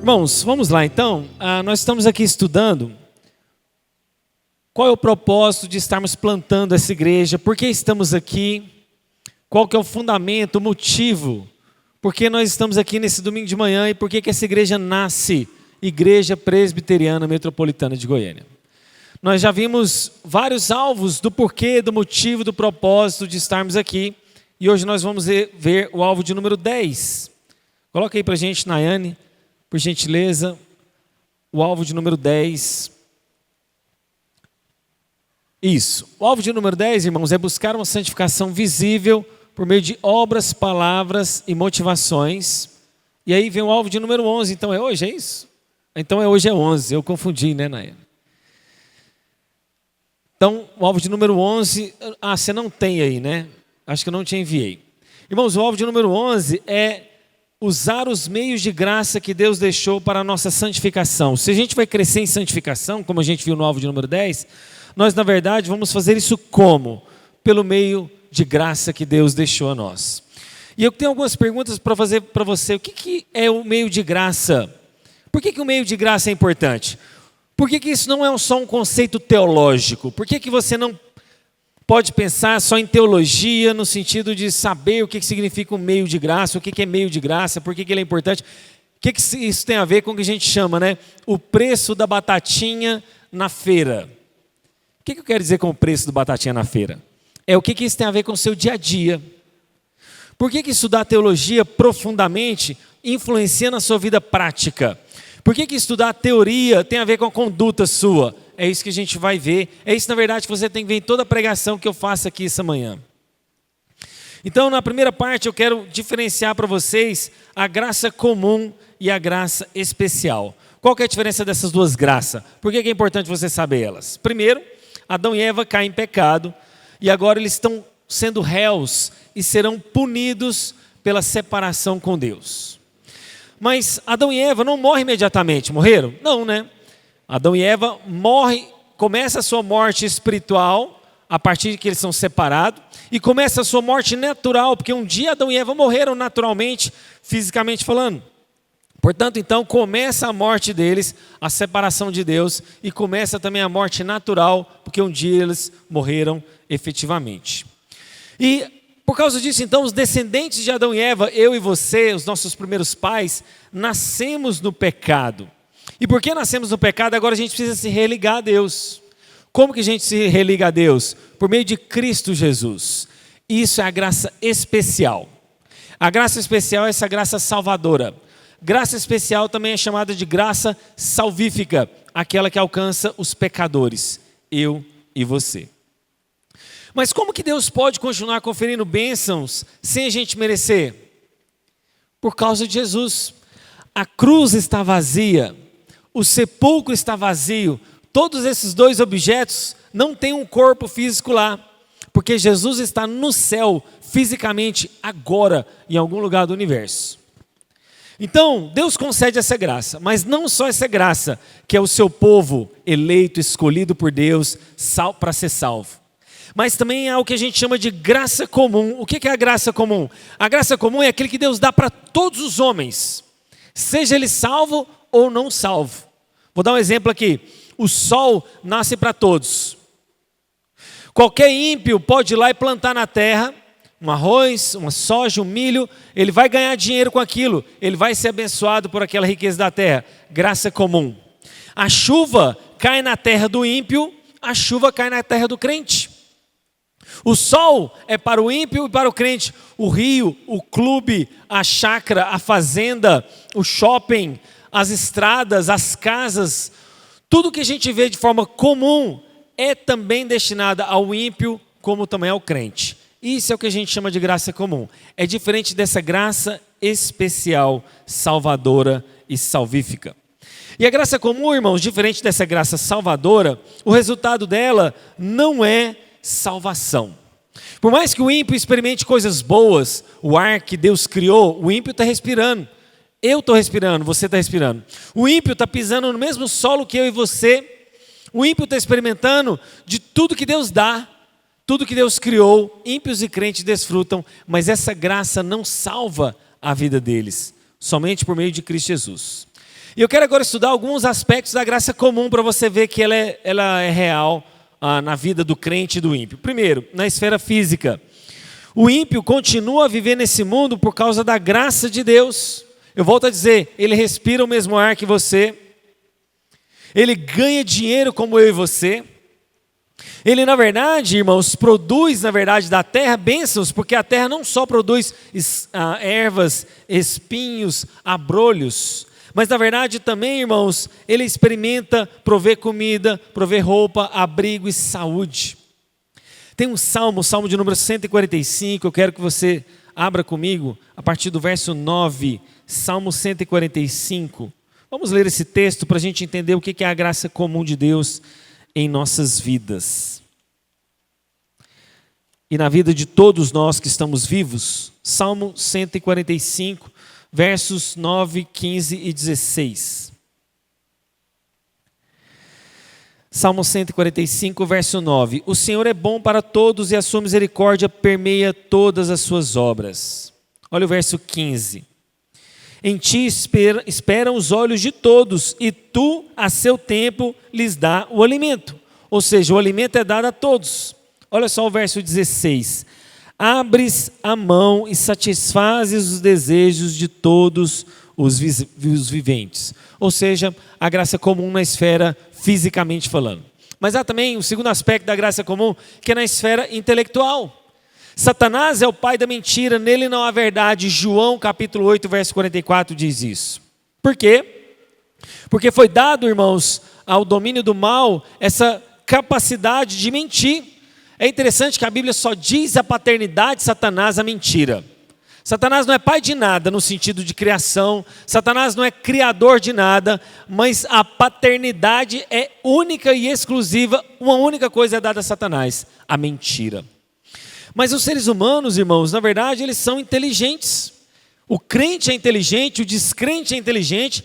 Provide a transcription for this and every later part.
Irmãos, vamos lá então. Nós estamos aqui estudando qual é o propósito de estarmos plantando essa igreja, por que estamos aqui, qual que é o fundamento, o motivo, por que nós estamos aqui nesse domingo de manhã e por que essa igreja nasce, Igreja Presbiteriana Metropolitana de Goiânia. Nós já vimos vários alvos do porquê, do motivo, do propósito de estarmos aqui e hoje nós vamos ver o alvo de número 10. Coloca aí para a gente, Nayane, por gentileza, o alvo de número 10. Isso. O alvo de número 10, irmãos, é buscar uma santificação visível por meio de obras, palavras e motivações. E aí vem o alvo de número 11. Então é hoje, é isso? Então hoje é 11. Eu confundi, né, Nayane? Então, o alvo de número 11... você não tem aí, né? Acho que eu não te enviei. Irmãos, o alvo de número 11 é usar os meios de graça que Deus deixou para a nossa santificação. Se a gente vai crescer em santificação, como a gente viu no alvo de número 10, nós, na verdade, vamos fazer isso como? Pelo meio de graça que Deus deixou a nós. E eu tenho algumas perguntas para fazer para você. O que é o meio de graça? Por que o meio de graça é importante? Por que isso não é só um conceito teológico? Por que você não pode pensar só em teologia, no sentido de saber o que significa um meio de graça, o que é meio de graça, por que ele é importante? O que isso tem a ver com o que a gente chama, né? O preço da batatinha na feira. O que eu quero dizer com o preço da batatinha na feira? É o que isso tem a ver com o seu dia a dia. Por que estudar teologia profundamente influencia na sua vida prática? Por que estudar teoria tem a ver com a conduta sua? É isso que a gente vai ver. É isso, na verdade, que você tem que ver em toda a pregação que eu faço aqui essa manhã. Então, na primeira parte, eu quero diferenciar para vocês a graça comum e a graça especial. Qual que é a diferença dessas duas graças? Por que é importante você saber elas? Primeiro, Adão e Eva caem em pecado e agora eles estão sendo réus e serão punidos pela separação com Deus. Mas Adão e Eva não morrem imediatamente, morreram? Não, né? Adão e Eva morrem, começa a sua morte espiritual, a partir de que eles são separados, e começa a sua morte natural, porque um dia Adão e Eva morreram naturalmente, fisicamente falando. Portanto, então, começa a morte deles, a separação de Deus, e começa também a morte natural, porque um dia eles morreram efetivamente. E por causa disso, então, os descendentes de Adão e Eva, eu e você, os nossos primeiros pais, nascemos no pecado. E porque nascemos no pecado, agora a gente precisa se religar a Deus. Como que a gente se religa a Deus? Por meio de Cristo Jesus. Isso é a graça especial. A graça especial é essa graça salvadora. Graça especial também é chamada de graça salvífica, aquela que alcança os pecadores, eu e você. Mas como que Deus pode continuar conferindo bênçãos sem a gente merecer? Por causa de Jesus. A cruz está vazia, o sepulcro está vazio, todos esses dois objetos não têm um corpo físico lá, porque Jesus está no céu, fisicamente, agora, em algum lugar do universo. Então, Deus concede essa graça, mas não só essa graça, que é o seu povo eleito, escolhido por Deus para ser salvo. Mas também há o que a gente chama de graça comum. O que é a graça comum? A graça comum é aquele que Deus dá para todos os homens, seja ele salvo ou não salvo. Vou dar um exemplo aqui. O sol nasce para todos. Qualquer ímpio pode ir lá e plantar na terra um arroz, uma soja, um milho, ele vai ganhar dinheiro com aquilo, ele vai ser abençoado por aquela riqueza da terra. Graça comum. A chuva cai na terra do ímpio, a chuva cai na terra do crente. O sol é para o ímpio e para o crente. O rio, o clube, a chácara, a fazenda, o shopping, as estradas, as casas, tudo que a gente vê de forma comum é também destinado ao ímpio como também ao crente. Isso é o que a gente chama de graça comum. É diferente dessa graça especial, salvadora e salvífica. E a graça comum, irmãos, diferente dessa graça salvadora, o resultado dela não é salvação. Por mais que o ímpio experimente coisas boas, o ar que Deus criou, o ímpio está respirando. Eu estou respirando, você está respirando. O ímpio está pisando no mesmo solo que eu e você. O ímpio está experimentando de tudo que Deus dá, tudo que Deus criou. Ímpios e crentes desfrutam, mas essa graça não salva a vida deles, somente por meio de Cristo Jesus. E eu quero agora estudar alguns aspectos da graça comum para você ver que ela é real na vida do crente e do ímpio. Primeiro, na esfera física. O ímpio continua a viver nesse mundo por causa da graça de Deus. Eu volto a dizer, ele respira o mesmo ar que você. Ele ganha dinheiro como eu e você. Ele, na verdade, irmãos, produz, na verdade, da terra bênçãos, porque a terra não só produz ervas, espinhos, abrolhos, mas, na verdade, também, irmãos, ele experimenta prover comida, prover roupa, abrigo e saúde. Tem um salmo, o salmo de número 145, eu quero que você abra comigo, a partir do verso 9, Salmo 145. Vamos ler esse texto para a gente entender o que é a graça comum de Deus em nossas vidas. E na vida de todos nós que estamos vivos, Salmo 145, versos 9, 15 e 16. Salmo 145, verso 9. O Senhor é bom para todos e a sua misericórdia permeia todas as suas obras. Olha o verso 15. Em ti esperam os olhos de todos, e tu, a seu tempo, lhes dá o alimento. Ou seja, o alimento é dado a todos. Olha só o verso 16. Abres a mão e satisfazes os desejos de todos os viventes. Ou seja, a graça comum na esfera fisicamente falando. Mas há também o segundo aspecto da graça comum, que é na esfera intelectual. Satanás é o pai da mentira, nele não há verdade. João capítulo 8, verso 44 diz isso. Por quê? Porque foi dado, irmãos, ao domínio do mal, essa capacidade de mentir. É interessante que a Bíblia só diz a paternidade de Satanás a mentira. Satanás não é pai de nada no sentido de criação, Satanás não é criador de nada, mas a paternidade é única e exclusiva, uma única coisa é dada a Satanás, a mentira. Mas os seres humanos, irmãos, na verdade eles são inteligentes. O crente é inteligente, o descrente é inteligente,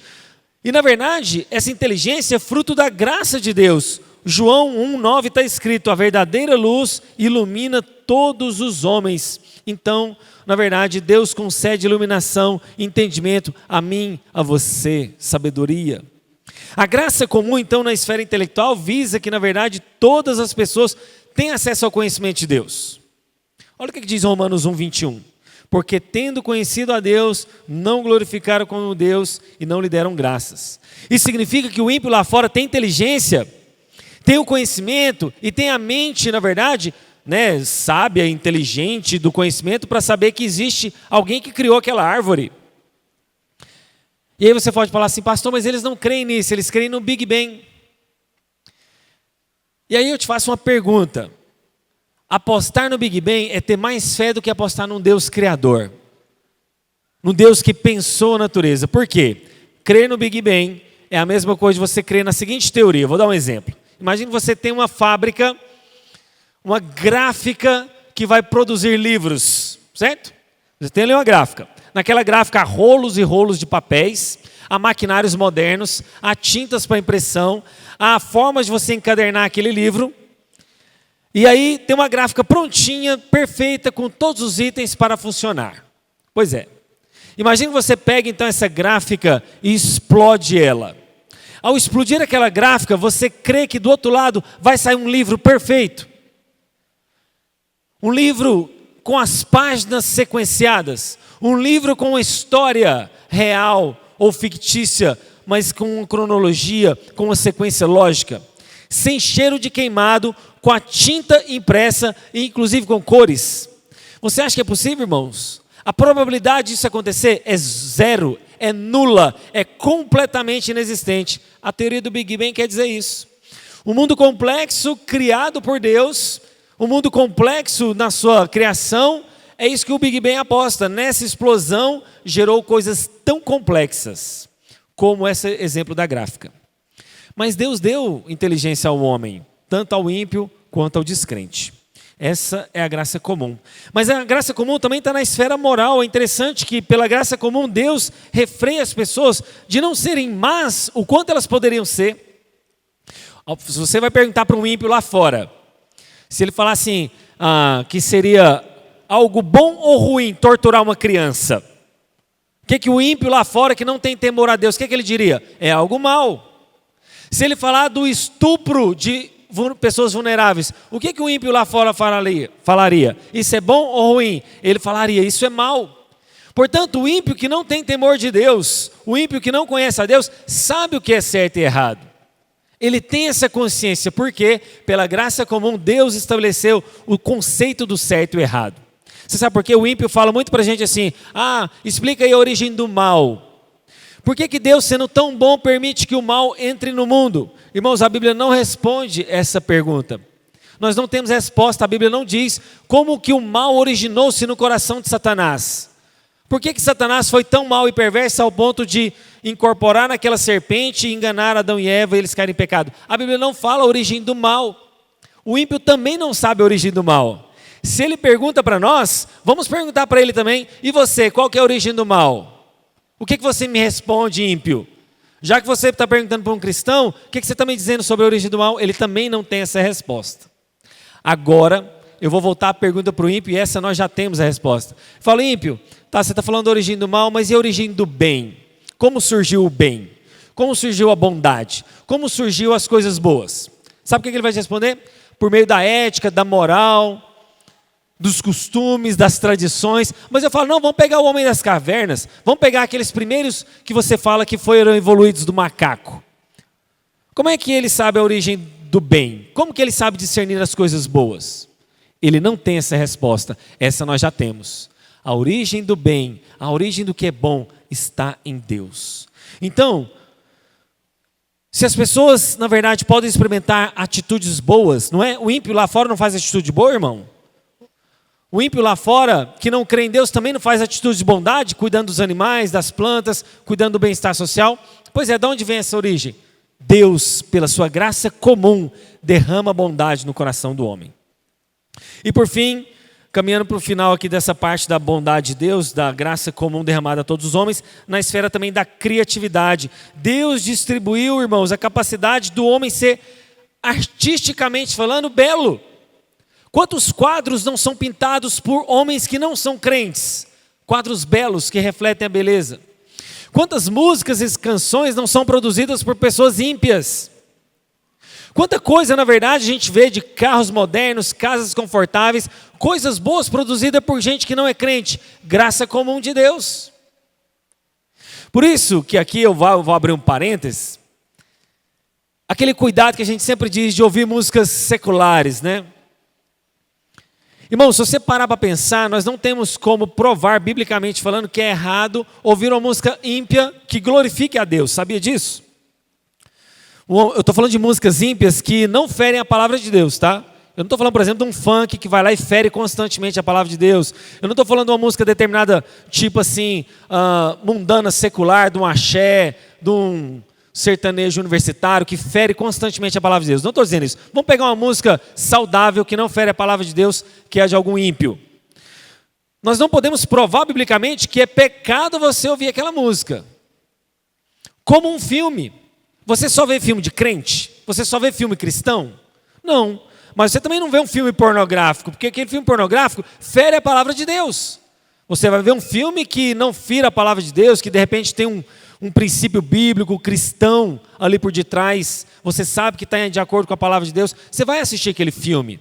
e na verdade essa inteligência é fruto da graça de Deus. João 1,9 está escrito, a verdadeira luz ilumina todos os homens. Então, na verdade, Deus concede iluminação, entendimento a mim, a você, sabedoria. A graça comum, então, na esfera intelectual, visa que, na verdade, todas as pessoas têm acesso ao conhecimento de Deus. Olha o que diz Romanos 1,21. Porque tendo conhecido a Deus, não glorificaram como Deus e não lhe deram graças. Isso significa que o ímpio lá fora tem inteligência, tem o conhecimento e tem a mente, na verdade, sábia, inteligente do conhecimento para saber que existe alguém que criou aquela árvore. E aí você pode falar assim, pastor, mas eles não creem nisso, eles creem no Big Bang. E aí eu te faço uma pergunta. Apostar no Big Bang é ter mais fé do que apostar num Deus criador. Num Deus que pensou a natureza. Por quê? Crer no Big Bang é a mesma coisa de você crer na seguinte teoria. Vou dar um exemplo. Imagine que você tem uma fábrica, uma gráfica que vai produzir livros, certo? Você tem ali uma gráfica. Naquela gráfica há rolos e rolos de papéis, há maquinários modernos, há tintas para impressão, há formas de você encadernar aquele livro. E aí tem uma gráfica prontinha, perfeita, com todos os itens para funcionar. Pois é. Imagine que você pega então essa gráfica e explode ela. Ao explodir aquela gráfica, você crê que do outro lado vai sair um livro perfeito. Um livro com as páginas sequenciadas. Um livro com uma história real ou fictícia, mas com uma cronologia, com uma sequência lógica. Sem cheiro de queimado, com a tinta impressa e inclusive com cores. Você acha que é possível, irmãos? A probabilidade disso acontecer é zero, é nula, é completamente inexistente. A teoria do Big Bang quer dizer isso. O mundo complexo criado por Deus, o mundo complexo na sua criação, é isso que o Big Bang aposta. Nessa explosão gerou coisas tão complexas, como esse exemplo da gráfica. Mas Deus deu inteligência ao homem, tanto ao ímpio quanto ao descrente. Essa é a graça comum. Mas a graça comum também está na esfera moral. É interessante que pela graça comum Deus refreia as pessoas de não serem más o quanto elas poderiam ser. Se você vai perguntar para um ímpio lá fora, se ele falar assim, que seria algo bom ou ruim torturar uma criança, O que o ímpio lá fora que não tem temor a Deus, o que ele diria? É algo mal. Se ele falar do estupro de pessoas vulneráveis, o que o ímpio lá fora falaria? Isso é bom ou ruim? Ele falaria, isso é mal. Portanto, o ímpio que não tem temor de Deus, o ímpio que não conhece a Deus, sabe o que é certo e errado. Ele tem essa consciência, porque pela graça comum Deus estabeleceu o conceito do certo e errado. Você sabe por quê? O ímpio fala muito para a gente assim, explica aí a origem do mal. Por que Deus, sendo tão bom, permite que o mal entre no mundo? Irmãos, a Bíblia não responde essa pergunta. Nós não temos resposta, a Bíblia não diz como que o mal originou-se no coração de Satanás. Por que Satanás foi tão mau e perverso ao ponto de incorporar naquela serpente e enganar Adão e Eva e eles caírem em pecado? A Bíblia não fala a origem do mal. O ímpio também não sabe a origem do mal. Se ele pergunta para nós, vamos perguntar para ele também, e você, qual que é a origem do mal? O que você me responde, ímpio? Já que você está perguntando para um cristão, o que você está me dizendo sobre a origem do mal? Ele também não tem essa resposta. Agora, eu vou voltar a pergunta para o ímpio, e essa nós já temos a resposta. Fala, ímpio, você está falando da origem do mal, mas e a origem do bem? Como surgiu o bem? Como surgiu a bondade? Como surgiu as coisas boas? Sabe o que ele vai te responder? Por meio da ética, da moral, dos costumes, das tradições. Mas eu falo, não, vamos pegar o homem das cavernas, vamos pegar aqueles primeiros que você fala que foram evoluídos do macaco. Como é que ele sabe a origem do bem? Como que ele sabe discernir as coisas boas? Ele não tem essa resposta, essa nós já temos. A origem do bem, a origem do que é bom está em Deus. Então, se as pessoas, na verdade, podem experimentar atitudes boas, não é? O ímpio lá fora não faz atitude boa, irmão? O ímpio lá fora, que não crê em Deus, também não faz atitude de bondade, cuidando dos animais, das plantas, cuidando do bem-estar social? Pois é, de onde vem essa origem? Deus, pela sua graça comum, derrama bondade no coração do homem. E por fim, caminhando para o final aqui dessa parte da bondade de Deus, da graça comum derramada a todos os homens, na esfera também da criatividade. Deus distribuiu, irmãos, a capacidade do homem ser, artisticamente falando, belo. Quantos quadros não são pintados por homens que não são crentes? Quadros belos que refletem a beleza. Quantas músicas e canções não são produzidas por pessoas ímpias? Quanta coisa, na verdade, a gente vê de carros modernos, casas confortáveis, coisas boas produzidas por gente que não é crente. Graça comum de Deus. Por isso que aqui eu vou abrir um parênteses. Aquele cuidado que a gente sempre diz de ouvir músicas seculares, né? Irmão, se você parar para pensar, nós não temos como provar, biblicamente falando, que é errado ouvir uma música ímpia que glorifique a Deus. Sabia disso? Eu estou falando de músicas ímpias que não ferem a palavra de Deus, tá? Eu não estou falando, por exemplo, de um funk que vai lá e fere constantemente a palavra de Deus. Eu não estou falando de uma música determinada, tipo assim, mundana, secular, de um axé, de um sertanejo universitário que fere constantemente a palavra de Deus. Não estou dizendo isso. Vamos pegar uma música saudável que não fere a palavra de Deus, que é de algum ímpio. Nós não podemos provar biblicamente que é pecado você ouvir aquela música. Como um filme. Você só vê filme de crente? Você só vê filme cristão? Não. Mas você também não vê um filme pornográfico, porque aquele filme pornográfico fere a palavra de Deus. Você vai ver um filme que não fira a palavra de Deus, que de repente tem um princípio bíblico, cristão ali por detrás, você sabe que está de acordo com a palavra de Deus, você vai assistir aquele filme.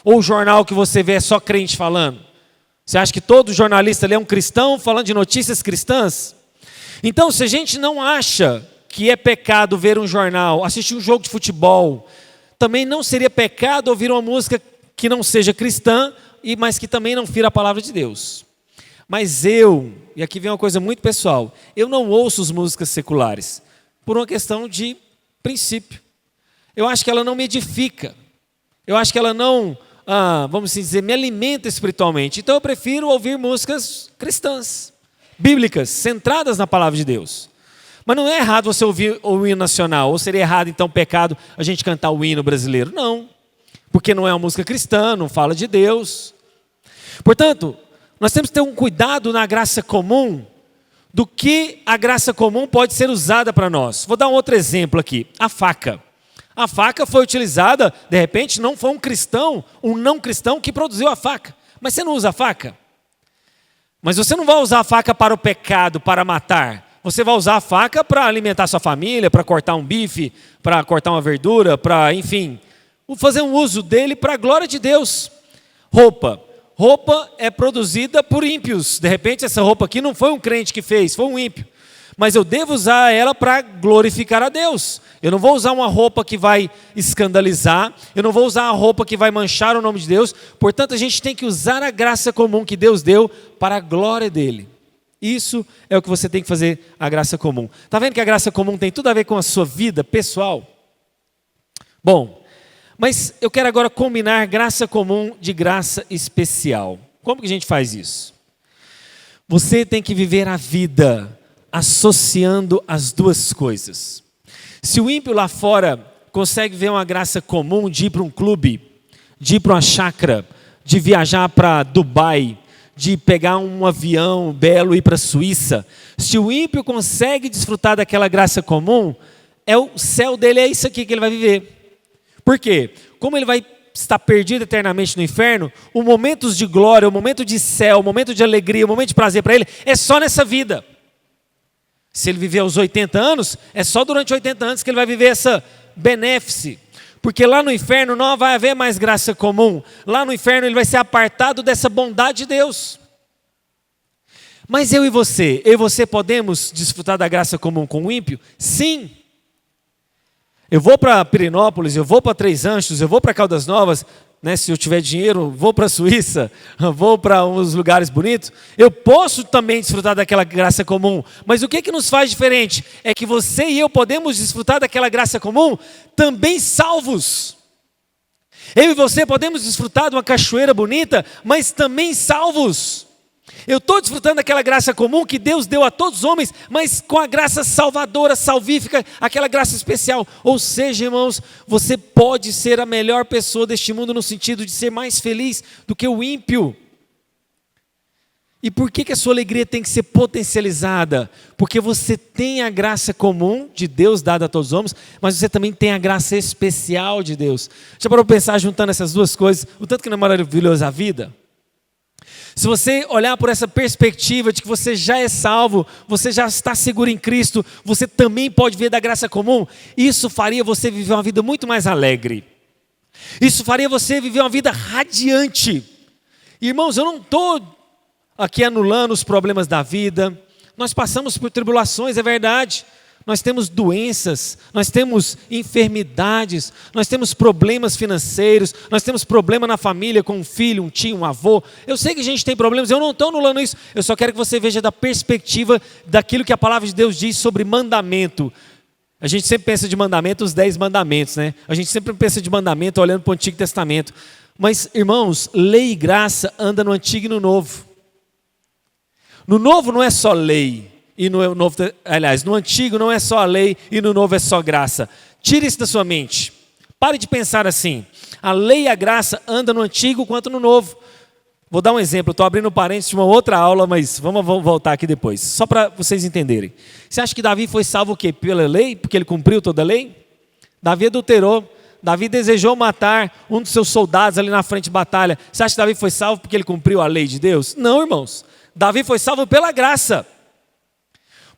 Ou o jornal que você vê é só crente falando. Você acha que todo jornalista ali é um cristão falando de notícias cristãs? Então, se a gente não acha que é pecado ver um jornal, assistir um jogo de futebol, também não seria pecado ouvir uma música que não seja cristã, mas que também não fira a palavra de Deus. Mas e aqui vem uma coisa muito pessoal, eu não ouço as músicas seculares, por uma questão de princípio. Eu acho que ela não me edifica, eu acho que ela não, vamos dizer, me alimenta espiritualmente. Então eu prefiro ouvir músicas cristãs, bíblicas, centradas na palavra de Deus. Mas não é errado você ouvir o hino nacional, ou seria errado, então, pecado, a gente cantar o hino brasileiro. Não, porque não é uma música cristã, não fala de Deus. Portanto, nós temos que ter um cuidado na graça comum, do que a graça comum pode ser usada para nós. Vou dar um outro exemplo aqui, a faca. A faca foi utilizada, de repente, não foi um não cristão que produziu a faca. Mas você não usa a faca? Mas você não vai usar a faca para o pecado, para matar. Você vai usar a faca para alimentar sua família, para cortar um bife, para cortar uma verdura, para, enfim, fazer um uso dele para a glória de Deus. Roupa. Roupa é produzida por ímpios. De repente, essa roupa aqui não foi um crente que fez, foi um ímpio. Mas eu devo usar ela para glorificar a Deus. Eu não vou usar uma roupa que vai escandalizar, eu não vou usar uma roupa que vai manchar o nome de Deus. Portanto, a gente tem que usar a graça comum que Deus deu para a glória dele. Isso é o que você tem que fazer, a graça comum. Está vendo que a graça comum tem tudo a ver com a sua vida pessoal? Bom, mas eu quero agora combinar graça comum de graça especial. Como que a gente faz isso? Você tem que viver a vida associando as duas coisas. Se o ímpio lá fora consegue ver uma graça comum de ir para um clube, de ir para uma chácara, de viajar para Dubai, de pegar um avião belo e ir para a Suíça, se o ímpio consegue desfrutar daquela graça comum, o céu dele é isso aqui que ele vai viver. Por quê? Como ele vai estar perdido eternamente no inferno, os momentos de glória, o momento de céu, o momento de alegria, o momento de prazer para ele, é só nessa vida. Se ele viver aos 80 anos, é só durante 80 anos que ele vai viver essa benéfice. Porque lá no inferno não vai haver mais graça comum. Lá no inferno ele vai ser apartado dessa bondade de Deus. Mas eu e você podemos desfrutar da graça comum com o ímpio? Sim. Eu vou para Pirenópolis, eu vou para Três Anjos, eu vou para Caldas Novas, né, se eu tiver dinheiro, vou para a Suíça, vou para uns lugares bonitos. Eu posso também desfrutar daquela graça comum. Mas o que nos faz diferente? É que você e eu podemos desfrutar daquela graça comum também salvos. Eu e você podemos desfrutar de uma cachoeira bonita, mas também salvos. Eu estou desfrutando daquela graça comum que Deus deu a todos os homens, mas com a graça salvadora, salvífica, aquela graça especial. Ou seja, irmãos, você pode ser a melhor pessoa deste mundo no sentido de ser mais feliz do que o ímpio. E por que a sua alegria tem que ser potencializada? Porque você tem a graça comum de Deus dada a todos os homens, mas você também tem a graça especial de Deus. Já parou para pensar juntando essas duas coisas, o tanto que não é maravilhosa a vida? Se você olhar por essa perspectiva de que você já é salvo, você já está seguro em Cristo, você também pode ver da graça comum, isso faria você viver uma vida muito mais alegre. Isso faria você viver uma vida radiante. Irmãos, eu não estou aqui anulando os problemas da vida. Nós passamos por tribulações, é verdade. Nós temos doenças, nós temos enfermidades, nós temos problemas financeiros, nós temos problema na família com um filho, um tio, um avô. Eu sei que a gente tem problemas, eu não estou anulando isso. Eu só quero que você veja da perspectiva daquilo que a palavra de Deus diz sobre mandamento. A gente sempre pensa de mandamento, os 10 mandamentos, né? A gente sempre pensa de mandamento olhando para o Antigo Testamento. Mas, irmãos, lei e graça andam no Antigo e no Novo. No Novo não é só lei. E no Novo, aliás, no Antigo não é só a lei e no Novo é só graça. Tire isso da sua mente. Pare de pensar assim. A lei e a graça andam no Antigo quanto no Novo. Vou dar um exemplo. Estou abrindo parênteses de uma outra aula, mas vamos voltar aqui depois. Só para vocês entenderem. Você acha que Davi foi salvo o quê? Pela lei? Porque ele cumpriu toda a lei? Davi adulterou. Davi desejou matar um dos seus soldados ali na frente de batalha. Você acha que Davi foi salvo porque ele cumpriu a lei de Deus? Não, irmãos. Davi foi salvo pela graça.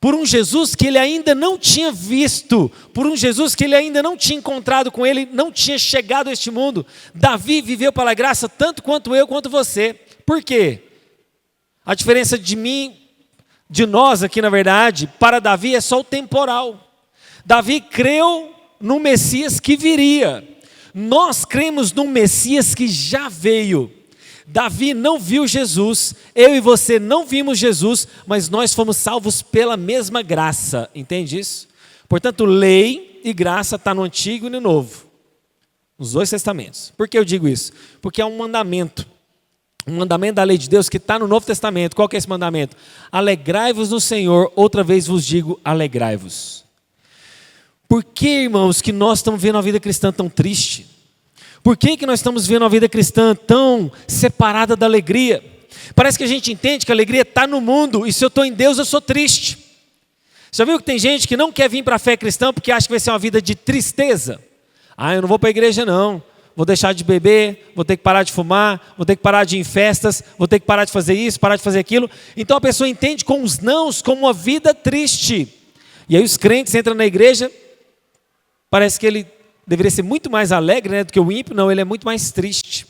Por um Jesus que ele ainda não tinha visto, por um Jesus que ele ainda não tinha encontrado com ele, não tinha chegado a este mundo. Davi viveu pela graça tanto quanto eu, quanto você. Por quê? A diferença de mim, de nós aqui na verdade, para Davi é só o temporal. Davi creu no Messias que viria. Nós cremos no Messias que já veio. Davi não viu Jesus, eu e você não vimos Jesus, mas nós fomos salvos pela mesma graça, entende isso? Portanto, lei e graça está no Antigo e no Novo, nos dois testamentos. Por que eu digo isso? Porque é um mandamento da lei de Deus que está no Novo Testamento. Qual que é esse mandamento? Alegrai-vos no Senhor, outra vez vos digo, alegrai-vos. Por que, irmãos, que nós estamos vendo a vida cristã tão triste? Por que nós estamos vendo a vida cristã tão separada da alegria? Parece que a gente entende que a alegria está no mundo, e se eu estou em Deus eu sou triste. Já viu que tem gente que não quer vir para a fé cristã porque acha que vai ser uma vida de tristeza? Eu não vou para a igreja não, vou deixar de beber, vou ter que parar de fumar, vou ter que parar de ir em festas, vou ter que parar de fazer isso, parar de fazer aquilo. Então a pessoa entende com os nãos como uma vida triste. E aí os crentes entram na igreja, parece que ele deveria ser muito mais alegre, né, do que o ímpio. Não, ele é muito mais triste.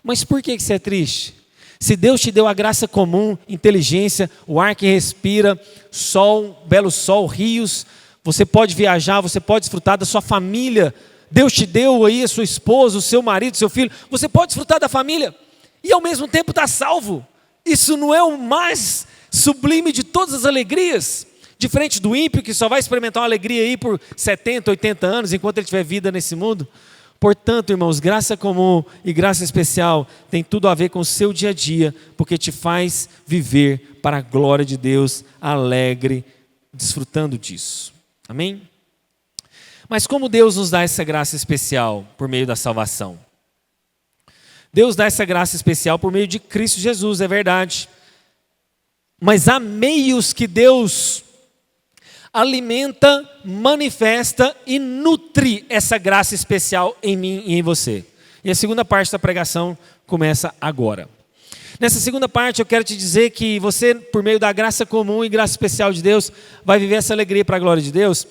Mas por que você é triste? Se Deus te deu a graça comum, inteligência, o ar que respira, sol, belo sol, rios, você pode viajar, você pode desfrutar da sua família. Deus te deu aí a sua esposa, o seu marido, o seu filho. Você pode desfrutar da família e ao mesmo tempo estar salvo. Isso não é o mais sublime de todas as alegrias? Diferente do ímpio que só vai experimentar uma alegria aí por 70, 80 anos, enquanto ele tiver vida nesse mundo. Portanto, irmãos, graça comum e graça especial tem tudo a ver com o seu dia a dia, porque te faz viver para a glória de Deus, alegre, desfrutando disso. Amém? Mas como Deus nos dá essa graça especial por meio da salvação? Deus dá essa graça especial por meio de Cristo Jesus, é verdade. Mas há meios que Deus alimenta, manifesta e nutre essa graça especial em mim e em você. E a segunda parte da pregação começa agora. Nessa segunda parte eu quero te dizer que você, por meio da graça comum e graça especial de Deus, vai viver essa alegria para a glória de Deus.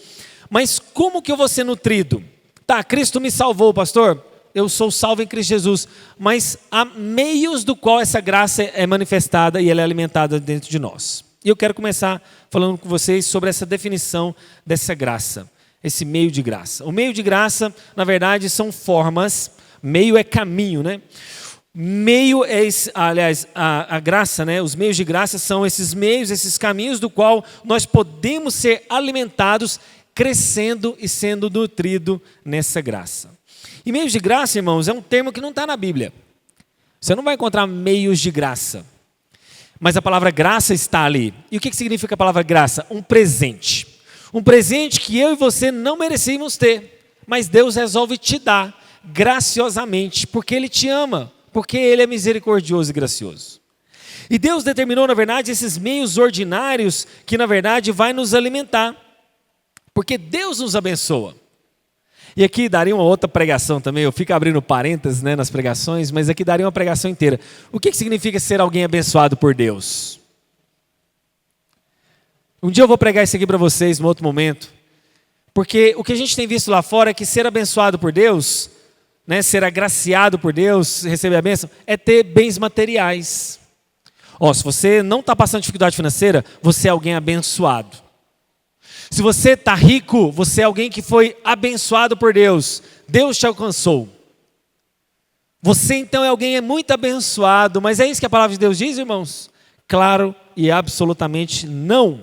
Mas como que eu vou ser nutrido? Tá, Cristo me salvou, pastor. Eu sou salvo em Cristo Jesus. Mas há meios do qual essa graça é manifestada e ela é alimentada dentro de nós. E eu quero começar falando com vocês sobre essa definição dessa graça, esse meio de graça. O meio de graça, na verdade, são formas, meio é caminho, né? Meio é, aliás, a graça, né? Os meios de graça são esses meios, esses caminhos do qual nós podemos ser alimentados, crescendo e sendo nutrido nessa graça. E meios de graça, irmãos, é um termo que não está na Bíblia. Você não vai encontrar meios de graça. Mas a palavra graça está ali. E o que significa a palavra graça? Um presente. Um presente que eu e você não merecíamos ter. Mas Deus resolve te dar graciosamente. Porque Ele te ama. Porque Ele é misericordioso e gracioso. E Deus determinou, na verdade, esses meios ordinários que, na verdade, vai nos alimentar. Porque Deus nos abençoa. E aqui daria uma outra pregação também, eu fico abrindo parênteses, né, nas pregações, mas aqui daria uma pregação inteira. O que significa ser alguém abençoado por Deus? Um dia eu vou pregar isso aqui para vocês, em outro momento. Porque o que a gente tem visto lá fora é que ser abençoado por Deus, né, ser agraciado por Deus, receber a bênção, é ter bens materiais. Se você não está passando dificuldade financeira, você é alguém abençoado. Se você está rico, você é alguém que foi abençoado por Deus. Deus te alcançou. Você então é alguém muito abençoado. Mas é isso que a palavra de Deus diz, irmãos? Claro e absolutamente não.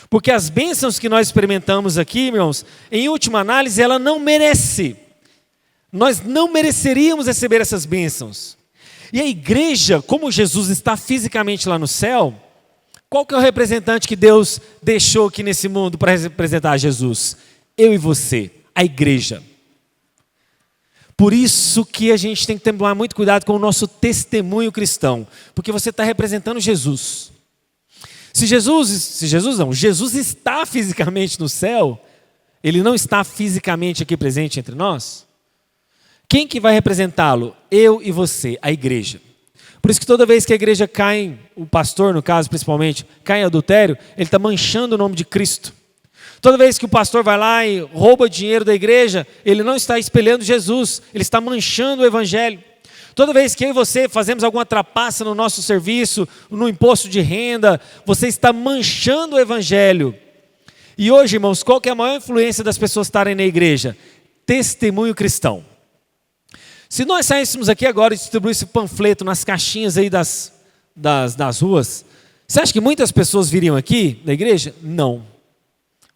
Porque as bênçãos que nós experimentamos aqui, irmãos, em última análise, ela não merece. Nós não mereceríamos receber essas bênçãos. E a igreja, como Jesus está fisicamente lá no céu, qual que é o representante que Deus deixou aqui nesse mundo para representar Jesus? Eu e você, a igreja. Por isso que a gente tem que tomar muito cuidado com o nosso testemunho cristão, porque você está representando Jesus. Jesus está fisicamente no céu, Ele não está fisicamente aqui presente entre nós. Quem que vai representá-lo? Eu e você, a igreja. Por isso que toda vez que a igreja cai, o pastor no caso principalmente, cai em adultério, ele está manchando o nome de Cristo. Toda vez que o pastor vai lá e rouba dinheiro da igreja, ele não está espelhando Jesus, ele está manchando o evangelho. Toda vez que eu e você fazemos alguma trapaça no nosso serviço, no imposto de renda, você está manchando o evangelho. E hoje, irmãos, qual que é a maior influência das pessoas estarem na igreja? Testemunho cristão. Se nós saíssemos aqui agora e distribuíssemos panfleto nas caixinhas aí das ruas, você acha que muitas pessoas viriam aqui da igreja? Não.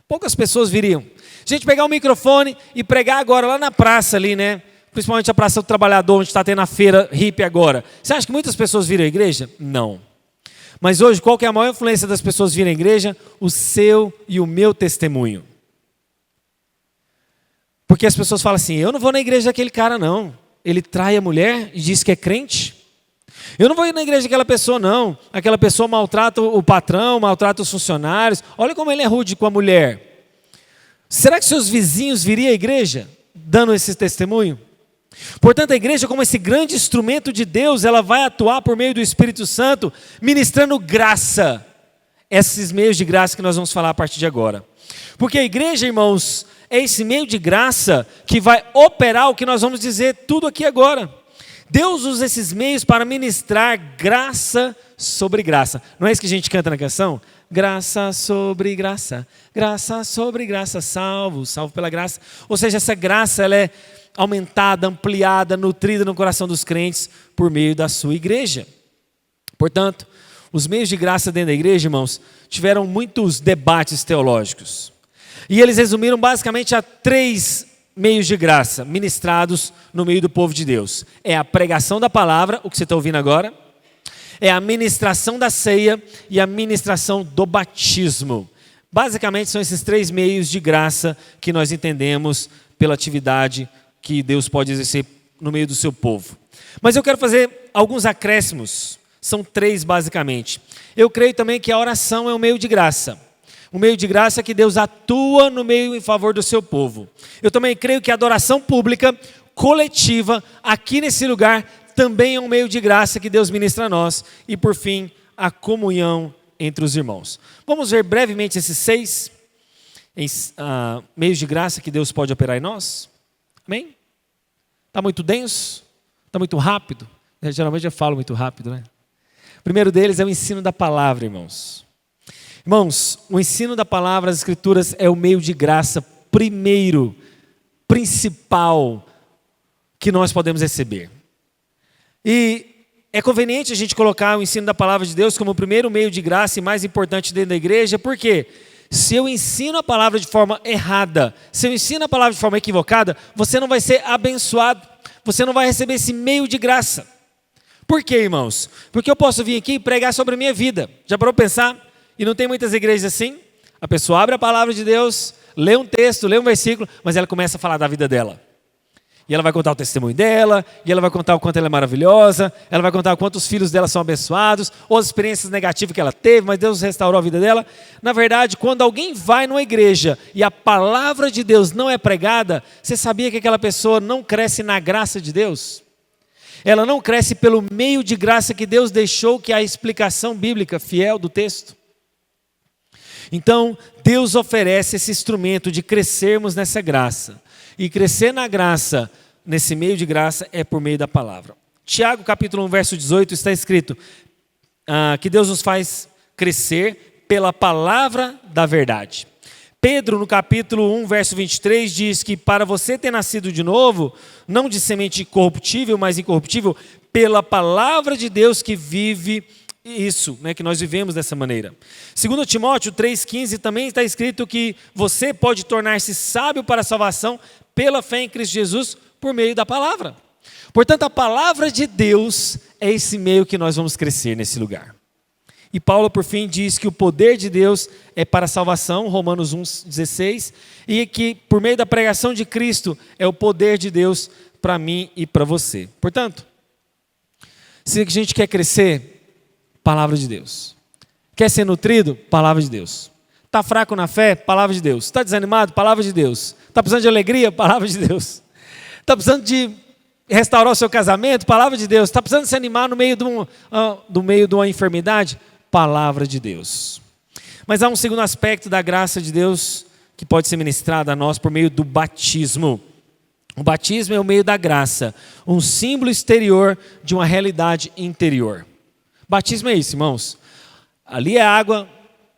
Poucas pessoas viriam. Se a gente pegar o microfone e pregar agora lá na praça ali, né? Principalmente a Praça do Trabalhador, onde está tendo a feira hippie agora. Você acha que muitas pessoas viram à igreja? Não. Mas hoje, qual que é a maior influência das pessoas virem à igreja? O seu e o meu testemunho. Porque as pessoas falam assim, eu não vou na igreja daquele cara não. Ele trai a mulher e diz que é crente. Eu não vou ir na igreja daquela pessoa não. Aquela pessoa maltrata o patrão, maltrata os funcionários. Olha como ele é rude com a mulher. Será que seus vizinhos viriam à igreja dando esse testemunho? Portanto, a igreja, como esse grande instrumento de Deus, ela vai atuar por meio do Espírito Santo, ministrando graça. Esses meios de graça que nós vamos falar a partir de agora. Porque a igreja, irmãos, é esse meio de graça que vai operar o que nós vamos dizer tudo aqui agora. Deus usa esses meios para ministrar graça sobre graça. Não é isso que a gente canta na canção? Graça sobre graça, salvo pela graça. Ou seja, essa graça ela é aumentada, ampliada, nutrida no coração dos crentes por meio da sua igreja. Portanto, os meios de graça dentro da igreja, irmãos, tiveram muitos debates teológicos. E eles resumiram basicamente a 3 meios de graça ministrados no meio do povo de Deus. É a pregação da palavra, o que você está ouvindo agora. É a ministração da ceia e a ministração do batismo. Basicamente são esses 3 meios de graça que nós entendemos pela atividade que Deus pode exercer no meio do seu povo. Mas eu quero fazer alguns acréscimos. São 3 basicamente. Eu creio também que a oração é um meio de graça. Um meio de graça que Deus atua no meio em favor do seu povo. Eu também creio que a adoração pública, coletiva, aqui nesse lugar, também é um meio de graça que Deus ministra a nós. E por fim, a comunhão entre os irmãos. Vamos ver brevemente esses 6 meios de graça que Deus pode operar em nós? Amém? Está muito denso? Está muito rápido? Geralmente eu falo muito rápido, né? O primeiro deles é o ensino da palavra, irmãos. Irmãos, o ensino da palavra, as escrituras, é o meio de graça primeiro, principal, que nós podemos receber. E é conveniente a gente colocar o ensino da palavra de Deus como o primeiro meio de graça e mais importante dentro da igreja, porque se eu ensino a palavra de forma errada, se eu ensino a palavra de forma equivocada, você não vai ser abençoado, você não vai receber esse meio de graça. Por quê, irmãos? Porque eu posso vir aqui e pregar sobre a minha vida. Já parou para pensar? E não tem muitas igrejas assim? A pessoa abre a palavra de Deus, lê um texto, lê um versículo, mas ela começa a falar da vida dela. E ela vai contar o testemunho dela, e ela vai contar o quanto ela é maravilhosa, ela vai contar o quanto os filhos dela são abençoados, ou as experiências negativas que ela teve, mas Deus restaurou a vida dela. Na verdade, quando alguém vai numa igreja e a palavra de Deus não é pregada, você sabia que aquela pessoa não cresce na graça de Deus? Ela não cresce pelo meio de graça que Deus deixou, que é a explicação bíblica fiel do texto. Então, Deus oferece esse instrumento de crescermos nessa graça. E crescer na graça, nesse meio de graça, é por meio da palavra. Tiago capítulo 1, verso 18, está escrito que Deus nos faz crescer pela palavra da verdade. Pedro, no capítulo 1, verso 23, diz que para você ter nascido de novo, não de semente corruptível, mas incorruptível, pela palavra de Deus que vive isso, né, que nós vivemos dessa maneira. 2 Timóteo 3,15 também está escrito que você pode tornar-se sábio para a salvação pela fé em Cristo Jesus por meio da palavra. Portanto, a palavra de Deus é esse meio que nós vamos crescer nesse lugar. E Paulo, por fim, diz que o poder de Deus é para a salvação, Romanos 1,16, e que por meio da pregação de Cristo é o poder de Deus para mim e para você. Portanto, se a gente quer crescer, palavra de Deus. Quer ser nutrido? Palavra de Deus. Está fraco na fé? Palavra de Deus. Está desanimado? Palavra de Deus. Está precisando de alegria? Palavra de Deus. Está precisando de restaurar o seu casamento? Palavra de Deus. Está precisando se animar no meio de uma enfermidade? Palavra de Deus. Mas há um segundo aspecto da graça de Deus que pode ser ministrado a nós por meio do batismo. O batismo é o meio da graça, um símbolo exterior de uma realidade interior. Batismo é isso, irmãos. Ali é água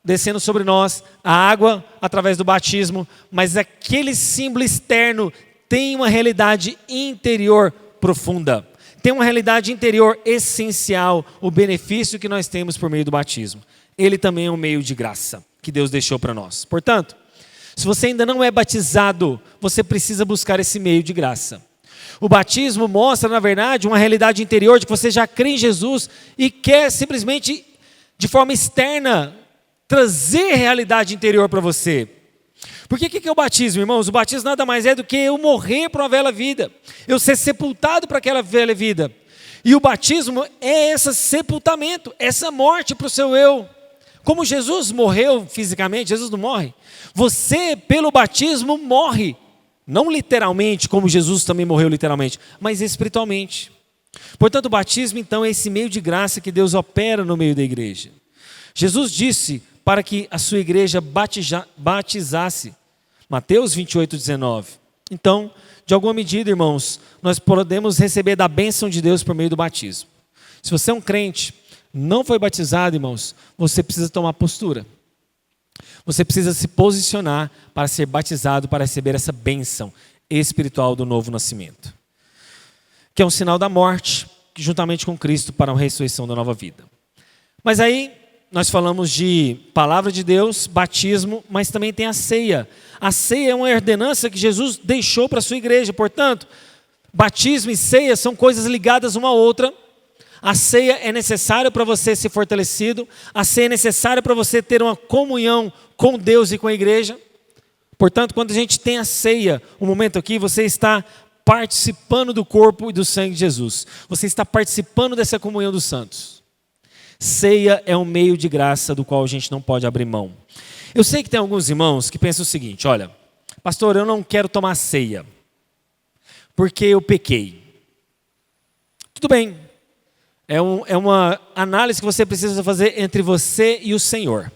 descendo sobre nós, a água através do batismo, mas aquele símbolo externo tem uma realidade interior profunda. Tem uma realidade interior essencial, o benefício que nós temos por meio do batismo. Ele também é um meio de graça que Deus deixou para nós. Portanto, se você ainda não é batizado, você precisa buscar esse meio de graça. O batismo mostra, na verdade, uma realidade interior de que você já crê em Jesus e quer simplesmente, de forma externa, trazer realidade interior para você. Porque o que é o batismo, irmãos? O batismo nada mais é do que eu morrer para uma velha vida, eu ser sepultado para aquela velha vida. E o batismo é esse sepultamento, essa morte para o seu eu. Como Jesus morreu fisicamente, Jesus não morre. Você, pelo batismo, morre Não literalmente, como Jesus também morreu literalmente, mas espiritualmente. Portanto, o batismo, então, é esse meio de graça que Deus opera no meio da igreja. Jesus disse para que a sua igreja batizasse. Mateus 28:19. Então, de alguma medida, irmãos, nós podemos receber da bênção de Deus por meio do batismo. Se você é um crente, não foi batizado, irmãos, você precisa tomar postura. Você precisa se posicionar para ser batizado, para receber essa bênção espiritual do novo nascimento, que é um sinal da morte, juntamente com Cristo, para a ressurreição da nova vida. Mas aí, nós falamos de palavra de Deus, batismo, mas também tem a ceia. A ceia é uma ordenança que Jesus deixou para a sua igreja. Portanto, batismo e ceia são coisas ligadas uma à outra. A ceia é necessária para você ser fortalecido. A ceia é necessária para você ter uma comunhão com Deus e com a igreja. Portanto, quando a gente tem a ceia, um momento aqui, você está participando do corpo e do sangue de Jesus. Você está participando dessa comunhão dos santos. Ceia é um meio de graça do qual a gente não pode abrir mão. Eu sei que tem alguns irmãos que pensam o seguinte: olha, pastor, eu não quero tomar ceia, porque eu pequei. Tudo bem, é uma análise que você precisa fazer entre você e o Senhor.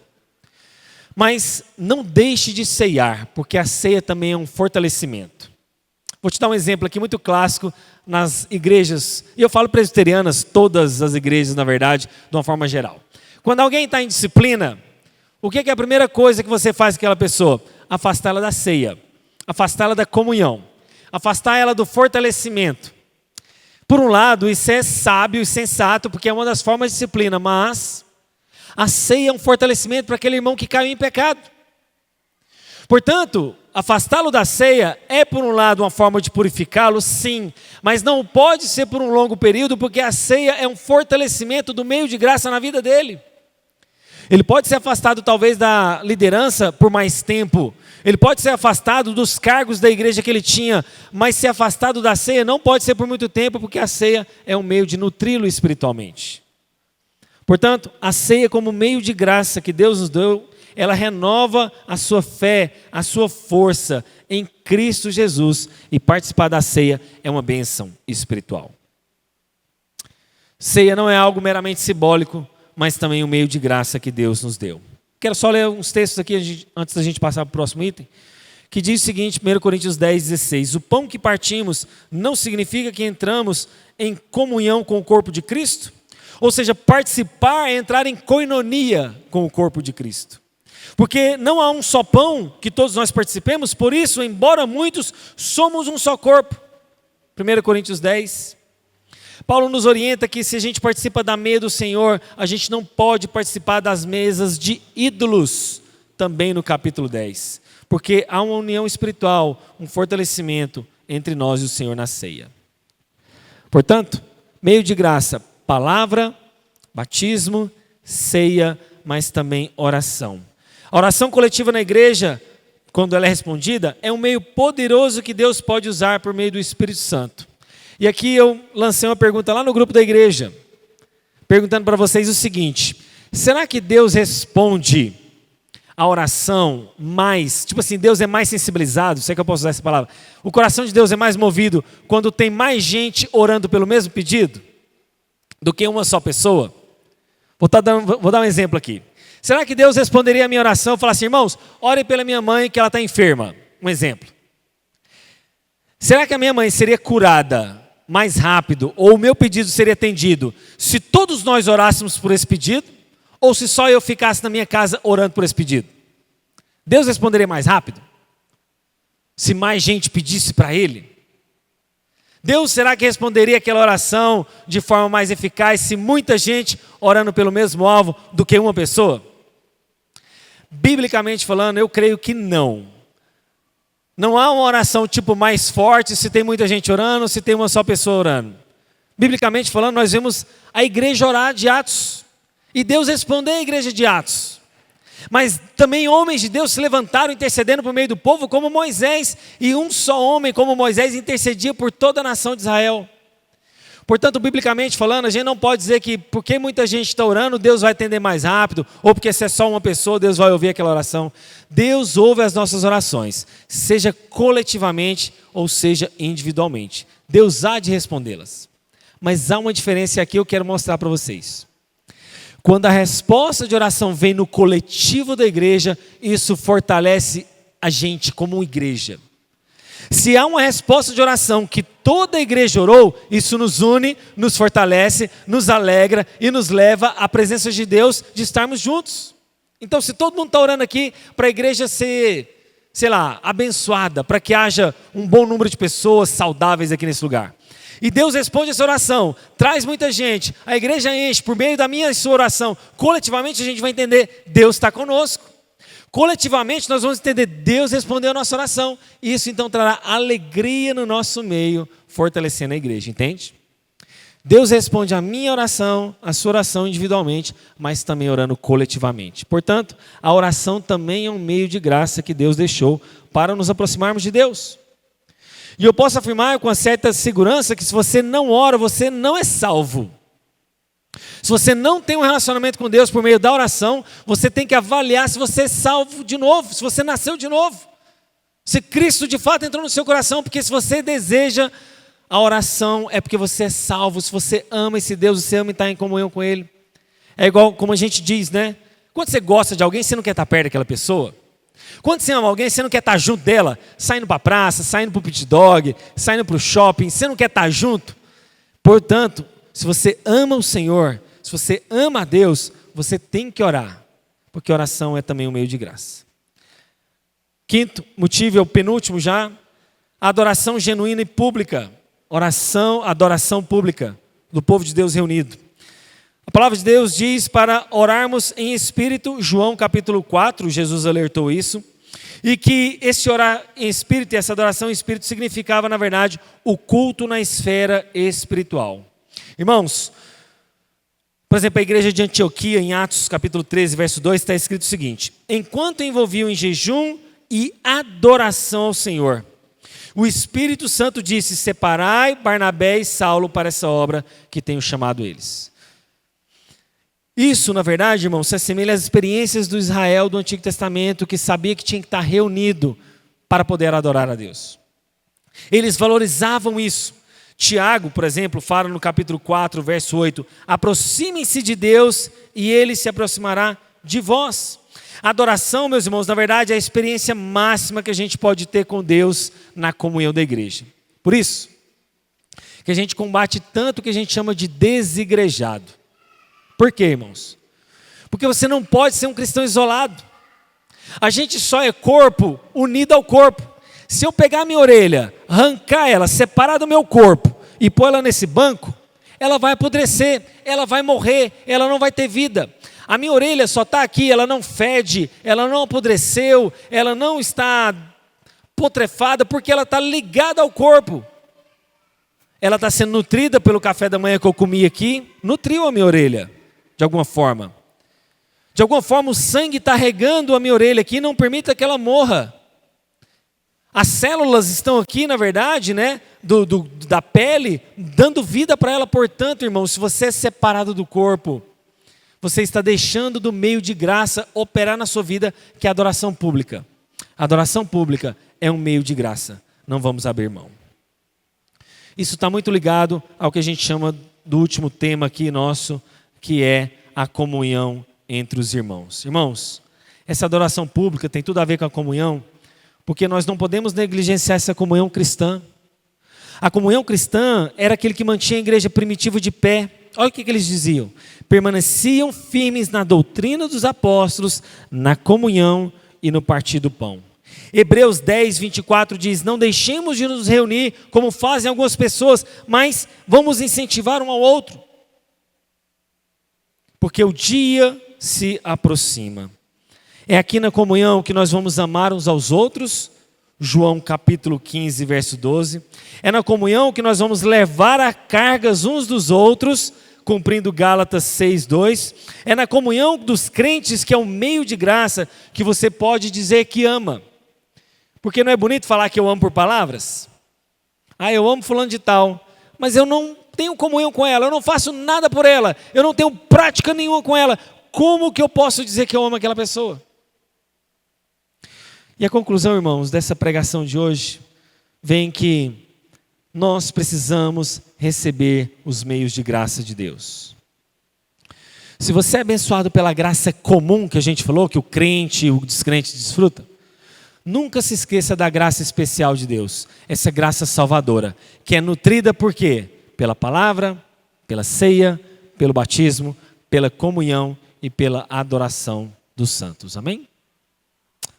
Mas não deixe de ceiar, porque a ceia também é um fortalecimento. Vou te dar um exemplo aqui muito clássico nas igrejas, e eu falo presbiterianas, todas as igrejas, na verdade, de uma forma geral. Quando alguém está em disciplina, o que é a primeira coisa que você faz com aquela pessoa? Afastar ela da ceia, afastar ela da comunhão, afastar ela do fortalecimento. Por um lado, isso é sábio e sensato, porque é uma das formas de disciplina, mas a ceia é um fortalecimento para aquele irmão que caiu em pecado. Portanto, afastá-lo da ceia é, por um lado, uma forma de purificá-lo, sim, mas não pode ser por um longo período, porque a ceia é um fortalecimento do meio de graça na vida dele. Ele pode ser afastado, talvez, da liderança por mais tempo. Ele pode ser afastado dos cargos da igreja que ele tinha, mas ser afastado da ceia não pode ser por muito tempo, porque a ceia é um meio de nutri-lo espiritualmente. Portanto, a ceia como meio de graça que Deus nos deu, ela renova a sua fé, a sua força em Cristo Jesus, e participar da ceia é uma bênção espiritual. Ceia não é algo meramente simbólico, mas também um meio de graça que Deus nos deu. Quero só ler uns textos aqui, antes da gente passar para o próximo item, que diz o seguinte, 1 Coríntios 10:16, o pão que partimos não significa que entramos em comunhão com o corpo de Cristo? Ou seja, participar é entrar em koinonia com o corpo de Cristo. Porque não há um só pão que todos nós participemos, por isso, embora muitos, somos um só corpo. 1 Coríntios 10. Paulo nos orienta que se a gente participa da meia do Senhor, a gente não pode participar das mesas de ídolos, também no capítulo 10. Porque há uma união espiritual, um fortalecimento entre nós e o Senhor na ceia. Portanto, meio de graça, palavra, batismo, ceia, mas também oração. A oração coletiva na igreja, quando ela é respondida, é um meio poderoso que Deus pode usar por meio do Espírito Santo. E aqui eu lancei uma pergunta lá no grupo da igreja, perguntando para vocês o seguinte: será que Deus responde a oração mais, tipo assim, Deus é mais sensibilizado, sei que eu posso usar essa palavra, o coração de Deus é mais movido quando tem mais gente orando pelo mesmo pedido do que uma só pessoa? Vou dar um exemplo aqui. Será que Deus responderia a minha oração e falasse, irmãos, ore pela minha mãe que ela está enferma? Um exemplo. Será que a minha mãe seria curada mais rápido, ou o meu pedido seria atendido, se todos nós orássemos por esse pedido, ou se só eu ficasse na minha casa orando por esse pedido? Deus responderia mais rápido? Se mais gente pedisse para Ele? Deus, será que responderia aquela oração de forma mais eficaz se muita gente orando pelo mesmo alvo do que uma pessoa? Biblicamente falando, eu creio que não. Não há uma oração tipo mais forte se tem muita gente orando, se tem uma só pessoa orando. Biblicamente falando, nós vemos a igreja orar de Atos. E Deus respondeu à igreja de Atos. Mas também homens de Deus se levantaram intercedendo por meio do povo como Moisés. E um só homem como Moisés intercedia por toda a nação de Israel. Portanto, biblicamente falando, a gente não pode dizer que porque muita gente está orando, Deus vai atender mais rápido, ou porque se é só uma pessoa, Deus vai ouvir aquela oração. Deus ouve as nossas orações, seja coletivamente ou seja individualmente. Deus há de respondê-las. Mas há uma diferença aqui, eu quero mostrar para vocês. Quando a resposta de oração vem no coletivo da igreja, isso fortalece a gente como igreja. Se há uma resposta de oração que toda a igreja orou, isso nos une, nos fortalece, nos alegra e nos leva à presença de Deus, de estarmos juntos. Então, se todo mundo está orando aqui para a igreja ser, sei lá, abençoada, para que haja um bom número de pessoas saudáveis aqui nesse lugar, e Deus responde essa oração, traz muita gente, a igreja enche por meio da minha e sua oração, coletivamente a gente vai entender, Deus está conosco. Coletivamente nós vamos entender, Deus respondeu a nossa oração, e isso então trará alegria no nosso meio, fortalecendo a igreja, entende? Deus responde a minha oração, a sua oração individualmente, mas também orando coletivamente. Portanto, a oração também é um meio de graça que Deus deixou para nos aproximarmos de Deus. E eu posso afirmar com uma certa segurança que se você não ora, você não é salvo. Se você não tem um relacionamento com Deus por meio da oração, você tem que avaliar se você é salvo de novo, se você nasceu de novo. Se Cristo de fato entrou no seu coração, porque se você deseja a oração, é porque você é salvo. Se você ama esse Deus, você ama e está em comunhão com Ele. É igual como a gente diz, né? Quando você gosta de alguém, você não quer estar perto daquela pessoa. Quando você ama alguém, você não quer estar junto dela, saindo para a praça, saindo para o pit dog, saindo para o shopping, você não quer estar junto. Portanto, se você ama o Senhor, se você ama a Deus, você tem que orar, porque oração é também um meio de graça. Quinto motivo, é o penúltimo já, a adoração genuína e pública. Adoração pública do povo de Deus reunido. A palavra de Deus diz para orarmos em espírito, João capítulo 4, Jesus alertou isso, e que esse orar em espírito e essa adoração em espírito significava, na verdade, o culto na esfera espiritual. Irmãos, por exemplo, a igreja de Antioquia, em Atos capítulo 13, verso 2, está escrito o seguinte: enquanto envolviam em jejum e adoração ao Senhor, o Espírito Santo disse, separai Barnabé e Saulo para essa obra que tenho chamado eles. Isso, na verdade, irmão, se assemelha às experiências do Israel do Antigo Testamento, que sabia que tinha que estar reunido para poder adorar a Deus. Eles valorizavam isso. Tiago, por exemplo, fala no capítulo 4, verso 8, aproximem-se de Deus e Ele se aproximará de vós. A adoração, meus irmãos, na verdade é a experiência máxima que a gente pode ter com Deus na comunhão da igreja. Por isso, que a gente combate tanto o que a gente chama de desigrejado. Por quê, irmãos? Porque você não pode ser um cristão isolado. A gente só é corpo unido ao corpo. Se eu pegar a minha orelha, arrancar ela, separar do meu corpo e pôr ela nesse banco, ela vai apodrecer, ela vai morrer, ela não vai ter vida. A minha orelha só está aqui, ela não fede, ela não apodreceu, ela não está putrefada porque ela está ligada ao corpo. Ela está sendo nutrida pelo café da manhã que eu comi aqui, nutriu a minha orelha, de alguma forma. De alguma forma o sangue está regando a minha orelha aqui, não permita que ela morra. As células estão aqui, na verdade, né, da pele, dando vida para ela. Portanto, irmão, se você é separado do corpo, você está deixando do meio de graça operar na sua vida, que é a adoração pública. A adoração pública é um meio de graça, não vamos abrir mão. Isso está muito ligado ao que a gente chama do último tema aqui nosso, que é a comunhão entre os irmãos. Irmãos, essa adoração pública tem tudo a ver com a comunhão, porque nós não podemos negligenciar essa comunhão cristã. A comunhão cristã era aquele que mantinha a igreja primitiva de pé. Olha o que eles diziam: permaneciam firmes na doutrina dos apóstolos, na comunhão e no partir do pão. Hebreus 10, 24 diz, não deixemos de nos reunir como fazem algumas pessoas, mas vamos incentivar um ao outro, porque o dia se aproxima. É aqui na comunhão que nós vamos amar uns aos outros, João capítulo 15, verso 12. É na comunhão que nós vamos levar a cargas uns dos outros, cumprindo Gálatas 6, 2. É na comunhão dos crentes, que é um meio de graça, que você pode dizer que ama. Porque não é bonito falar que eu amo por palavras? Ah, eu amo fulano de tal, mas eu não tenho comunhão com ela, eu não faço nada por ela, eu não tenho prática nenhuma com ela, como que eu posso dizer que eu amo aquela pessoa? E a conclusão, irmãos, dessa pregação de hoje, vem que nós precisamos receber os meios de graça de Deus. Se você é abençoado pela graça comum que a gente falou, que o crente e o descrente desfruta, nunca se esqueça da graça especial de Deus, essa graça salvadora, que é nutrida por quê? Pela palavra, pela ceia, pelo batismo, pela comunhão e pela adoração dos santos. Amém?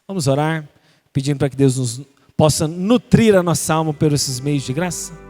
Vamos orar, pedindo para que Deus possa nutrir a nossa alma por esses meios de graça.